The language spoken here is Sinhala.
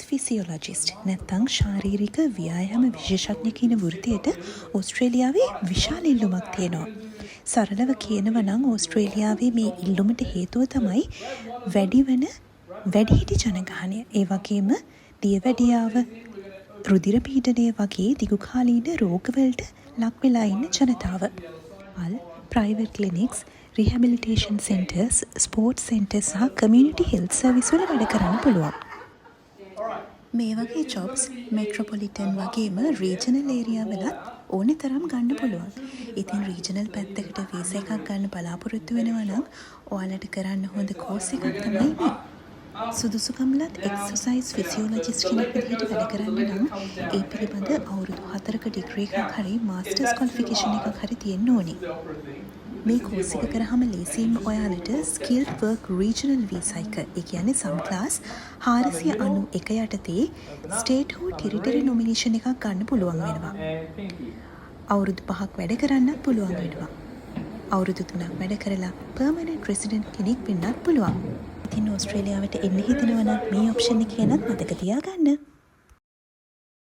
ෆිසියොලොජිස්ට් නැත්නම් ශාරීරික ව්‍යායාම විශේෂඥ කියන වෘත්තියට ඕස්ට්‍රේලියාවේ විශාල ඉල්ලුමක් තියෙනවා. සරලව කියනවා නම් ඕස්ට්‍රේලියාවේ මේ ඉල්ලුමට හේතුව තමයි වැඩි වෙන වැඩිහිටි ජනගහනය. ඒ වගේම දියවැඩියාව, රුධිර පීඩනය වගේ දිගුකාලීන රෝගවලට ලක් වෙලා ඉන්න ජනතාව. ප්‍රයිවට් ක්ලිනික්ස්, රිහැබිලිටේෂන් සෙන්ටර්ස්, ස්පෝර්ට්ස් සෙන්ටර්ස් සහ කමියුනිටි හෙල්ත් සර්විස් වල වැඩ කරන්න පුළුවන්. මේ වගේ ජොබ්ස් මෙට්‍රොපොලිටන් වගේම රීජනල් ඒරියා වලත් ඕනේ තරම් ගන්න පුළුවන්. ඉතින් රීජනල් පැත්තකට වීසා එකක් ගන්න බලාපොරොත්තු වෙනවා නම් ඔයාලට කරන්න හොඳ කෝස් එකක් තමයි මේ. සුදුසුකම්ලත් එක්සර්සයිස් ෆිසියොලොජිස්ට් කෙනෙක් විදිහට වැඩ කරන්න නම් ඒ පිළිබඳ අවුරුදු 4ක ඩිග්‍රී එකක් හරි මාස්ටර්ස් ක්වොලිෆිකේෂන් එකක් හරි තියෙන්න ඕනේ. මේ කෝස් එක කරාම ලේසියෙන්ම ඔයාලට ස්කිල්ඩ් වර්ක් රීජනල් වීසා එක, ඒ කියන්නේ සම් ක්ලාස් 491 යටතේ ස්ටේට් හෝ ටෙරිටරි නොමිනේෂන් එකක් ගන්න පුළුවන් වෙනවා. අවුරුදු 5ක් වැඩ කරන්නත් පුළුවන් වෙනවා. අවුරුදු 3ක් වැඩ කරලා පර්මනන්ට් රෙසිඩන්ට් කෙනෙක් වෙන්නත් පුළුවන්. ඉතින් ඕස්ට්‍රේලියාවට එන්න හිතනවා නම් මේ ඔප්ෂන් එක ගැනත් මතක තියාගන්න.